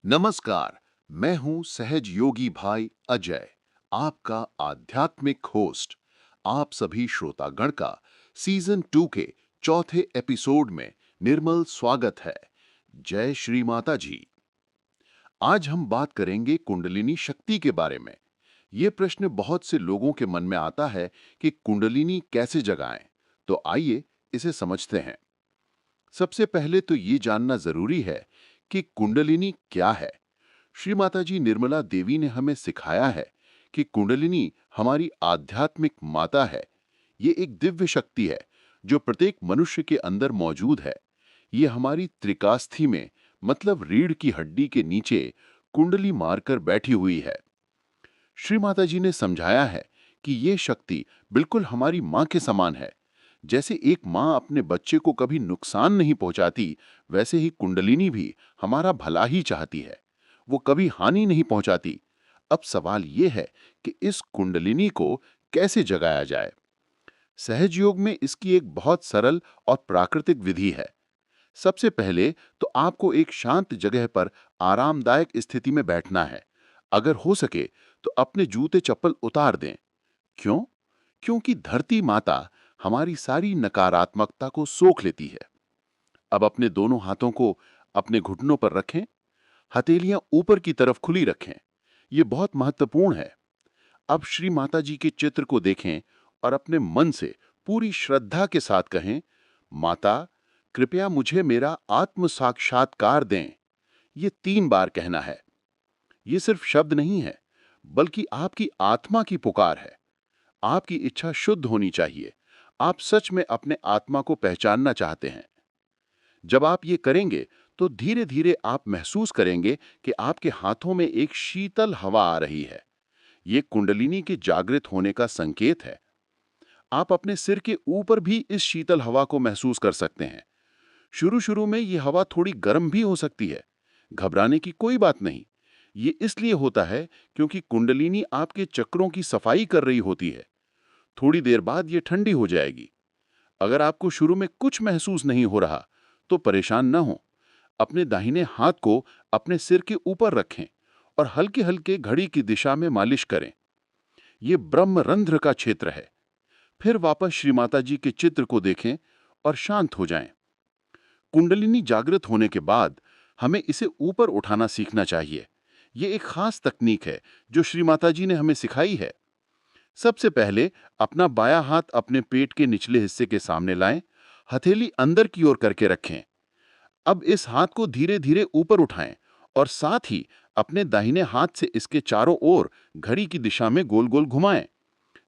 नमस्कार। मैं हूं सहज योगी भाई अजय, आपका आध्यात्मिक होस्ट। आप सभी श्रोतागण का सीजन 2 के चौथे एपिसोड में निर्मल स्वागत है। जय श्री माता जी। आज हम बात करेंगे कुंडलिनी शक्ति के बारे में। ये प्रश्न बहुत से लोगों के मन में आता है कि कुंडलिनी कैसे जगाएं। तो आइए इसे समझते हैं। सबसे पहले तो ये जानना जरूरी है कि कुंडलिनी क्या है। श्री माता जी निर्मला देवी ने हमें सिखाया है कि कुंडलिनी हमारी आध्यात्मिक माता है। ये एक दिव्य शक्ति है जो प्रत्येक मनुष्य के अंदर मौजूद है। ये हमारी त्रिकास्थि में, मतलब रीढ़ की हड्डी के नीचे कुंडली मारकर बैठी हुई है। श्री माता जी ने समझाया है कि ये शक्ति बिल्कुल हमारी मां के समान है। जैसे एक मां अपने बच्चे को कभी नुकसान नहीं पहुंचाती, वैसे ही कुंडलिनी भी हमारा भला ही चाहती है। वो कभी हानि नहीं पहुंचाती। अब सवाल ये है कि इस कुंडलिनी को कैसे जगाया जाए। सहज योग में इसकी एक बहुत सरल और प्राकृतिक विधि है। सबसे पहले तो आपको एक शांत जगह पर आरामदायक स्थिति में बैठना है। अगर हो सके तो अपने जूते चप्पल उतार दें। क्यों? क्योंकि धरती माता हमारी सारी नकारात्मकता को सोख लेती है। अब अपने दोनों हाथों को अपने घुटनों पर रखें। हथेलियां ऊपर की तरफ खुली रखें। यह बहुत महत्वपूर्ण है। अब श्री माता जी के चित्र को देखें और अपने मन से पूरी श्रद्धा के साथ कहें, माता कृपया मुझे मेरा आत्म साक्षात्कार दें। ये 3 बार कहना है। ये सिर्फ शब्द नहीं है, बल्कि आपकी आत्मा की पुकार है। आपकी इच्छा शुद्ध होनी चाहिए। आप सच में अपने आत्मा को पहचानना चाहते हैं। जब आप ये करेंगे तो धीरे धीरे आप महसूस करेंगे कि आपके हाथों में एक शीतल हवा आ रही है। ये कुंडलिनी के जागृत होने का संकेत है। आप अपने सिर के ऊपर भी इस शीतल हवा को महसूस कर सकते हैं। शुरू शुरू में ये हवा थोड़ी गर्म भी हो सकती है। घबराने की कोई बात नहीं। ये इसलिए होता है क्योंकि कुंडलिनी आपके चक्रों की सफाई कर रही होती है। थोड़ी देर बाद ये ठंडी हो जाएगी। अगर आपको शुरू में कुछ महसूस नहीं हो रहा तो परेशान न हो। अपने दाहिने हाथ को अपने सिर के ऊपर रखें और हल्के हल्के घड़ी की दिशा में मालिश करें। ये ब्रह्मरंध्र का क्षेत्र है। फिर वापस श्री माता जी के चित्र को देखें और शांत हो जाएं। कुंडलिनी जागृत होने के बाद हमें इसे ऊपर उठाना सीखना चाहिए। ये एक खास तकनीक है जो श्री माता जी ने हमें सिखाई है। सबसे पहले अपना बायां हाथ अपने पेट के निचले हिस्से के सामने लाएं। हथेली अंदर की ओर करके रखें। अब इस हाथ को धीरे धीरे ऊपर उठाएं और साथ ही अपने दाहिने हाथ से इसके चारों ओर घड़ी की दिशा में गोल गोल घुमाएं।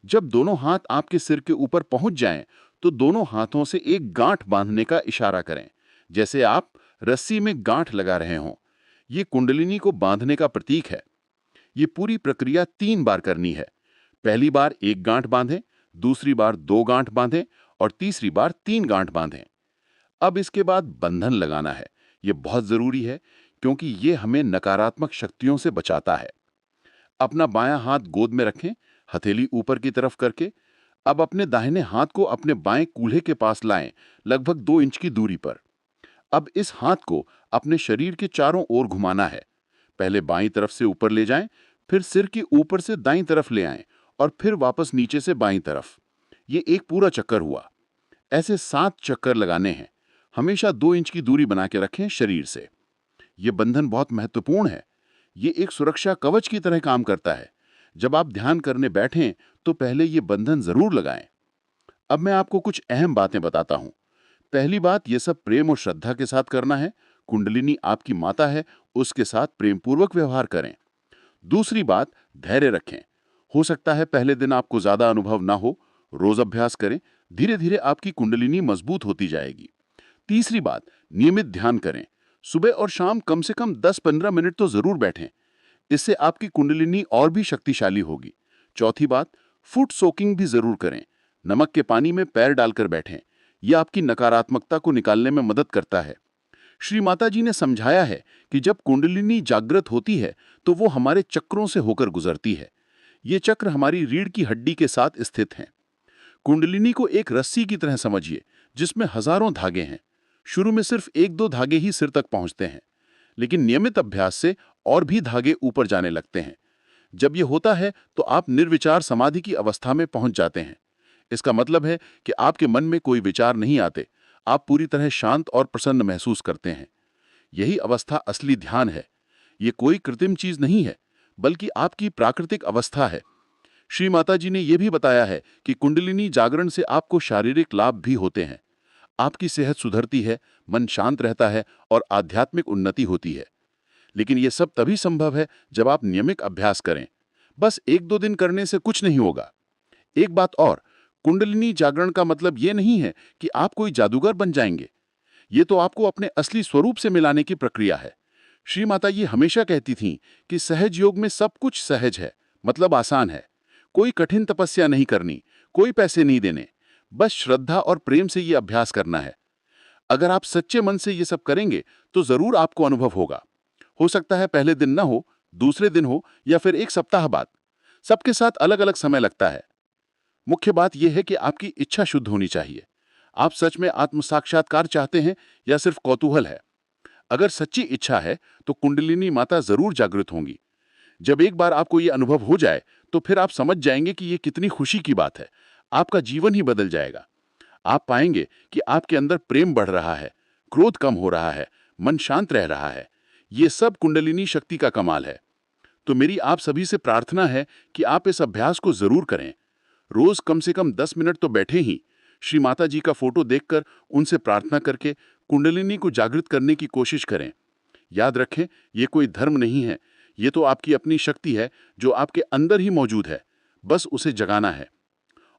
जब दोनों हाथ आपके सिर के ऊपर पहुंच जाएं, तो दोनों हाथों से एक गांठ बांधने का इशारा करें, जैसे आप रस्सी में गांठ लगा रहे हों। ये कुंडलिनी को बांधने का प्रतीक है। ये पूरी प्रक्रिया 3 बार करनी है। पहली बार एक गांठ बांधें, दूसरी बार 2 गांठ बांधें और तीसरी बार 3 गांठ बांधें। अब इसके बाद बंधन लगाना है। ये बहुत जरूरी है क्योंकि ये हमें नकारात्मक शक्तियों से बचाता है। अपना बायां हाथ गोद में रखें, हथेली ऊपर की तरफ करके। अब अपने दाहिने हाथ को अपने बाएं कूल्हे के पास लाएं, लगभग 2 इंच की दूरी पर। अब इस हाथ को अपने शरीर के चारों ओर घुमाना है। पहले बाईं तरफ से ऊपर ले जाएं, फिर सिर के ऊपर से दाईं तरफ ले आएं और फिर वापस नीचे से बाईं तरफ। ये एक पूरा चक्कर हुआ। ऐसे 7 चक्कर लगाने हैं। हमेशा 2 इंच की दूरी बना के रखें शरीर से। ये बंधन बहुत महत्वपूर्ण है। ये एक सुरक्षा कवच की तरह काम करता है। जब आप ध्यान करने बैठें तो पहले ये बंधन जरूर लगाएं। अब मैं आपको कुछ अहम बातें बताता हूं। पहली बात, ये सब प्रेम और श्रद्धा के साथ करना है। कुंडलिनी आपकी माता है, उसके साथ प्रेम पूर्वक व्यवहार करें। दूसरी बात, धैर्य रखें। हो सकता है पहले दिन आपको ज्यादा अनुभव ना हो। रोज अभ्यास करें। धीरे धीरे आपकी कुंडलिनी मजबूत होती जाएगी। तीसरी बात, नियमित ध्यान करें। सुबह और शाम कम से कम 10-15 मिनट तो जरूर बैठें। इससे आपकी कुंडलिनी और भी शक्तिशाली होगी। चौथी बात, फुट सोकिंग भी जरूर करें। नमक के पानी में पैर डालकर बैठें। यह आपकी नकारात्मकता को निकालने में मदद करता है। श्री माता जी ने समझाया है कि जब कुंडलिनी जागृत होती है तो वो हमारे चक्रों से होकर गुजरती है। ये चक्र हमारी रीढ़ की हड्डी के साथ स्थित हैं। कुंडलिनी को एक रस्सी की तरह समझिए, जिसमें हजारों धागे हैं। शुरू में सिर्फ 1-2 धागे ही सिर तक पहुंचते हैं, लेकिन नियमित अभ्यास से और भी धागे ऊपर जाने लगते हैं। जब ये होता है तो आप निर्विचार समाधि की अवस्था में पहुंच जाते हैं। इसका मतलब है कि आपके मन में कोई विचार नहीं आते, आप पूरी तरह शांत और प्रसन्न महसूस करते हैं। यही अवस्था असली ध्यान है। ये कोई कृत्रिम चीज नहीं है, बल्कि आपकी प्राकृतिक अवस्था है। श्री माता जी ने यह भी बताया है कि कुंडलिनी जागरण से आपको शारीरिक लाभ भी होते हैं। आपकी सेहत सुधरती है, मन शांत रहता है और आध्यात्मिक उन्नति होती है। लेकिन यह सब तभी संभव है जब आप नियमित अभ्यास करें। बस एक दो दिन करने से कुछ नहीं होगा। एक बात और, कुंडलिनी जागरण का मतलब ये नहीं है कि आप कोई जादूगर बन जाएंगे। ये तो आपको अपने असली स्वरूप से मिलाने की प्रक्रिया है। श्री माता ये हमेशा कहती थीं कि सहज योग में सब कुछ सहज है, मतलब आसान है। कोई कठिन तपस्या नहीं करनी, कोई पैसे नहीं देने, बस श्रद्धा और प्रेम से ये अभ्यास करना है। अगर आप सच्चे मन से ये सब करेंगे तो जरूर आपको अनुभव होगा। हो सकता है पहले दिन न हो, दूसरे दिन हो या फिर एक सप्ताह बाद। सबके साथ अलग अलग समय लगता है। मुख्य बात यह है कि आपकी इच्छा शुद्ध होनी चाहिए। आप सच में आत्म साक्षात्कार चाहते हैं या सिर्फ कौतूहल है? अगर सच्ची इच्छा है तो कुंडलिनी माता जरूर जागृत होंगी। जब एक बार आपको ये अनुभव हो जाए तो फिर आप समझ जाएंगे कि ये कितनी खुशी की बात है। आपका जीवन ही बदल जाएगा। आप पाएंगे कि आपके अंदर प्रेम बढ़ रहा है, क्रोध कम हो रहा है, मन शांत रह रहा है। ये सब कुंडलिनी शक्ति का कमाल है। तो मेरी आप सभी से प्रार्थना है कि आप इस अभ्यास को जरूर करें। रोज कम से कम 10 मिनट तो बैठे ही श्री माता जी का फोटो देखकर उनसे प्रार्थना करके कुंडलिनी को जागृत करने की कोशिश करें। याद रखें, ये कोई धर्म नहीं है, ये तो आपकी अपनी शक्ति है जो आपके अंदर ही मौजूद है। बस उसे जगाना है।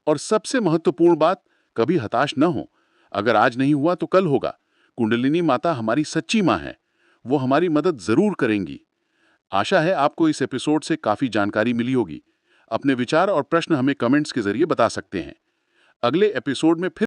और सबसे महत्वपूर्ण बात, कभी हताश न हो। अगर आज नहीं हुआ तो कल होगा। कुंडलिनी माता हमारी सच्ची माँ है, वो हमारी मदद जरूर करेंगी। आशा है आपको इस एपिसोड से काफी जानकारी मिली होगी। अपने विचार और प्रश्न हमें कमेंट्स के जरिए बता सकते हैं। अगले एपिसोड में फिर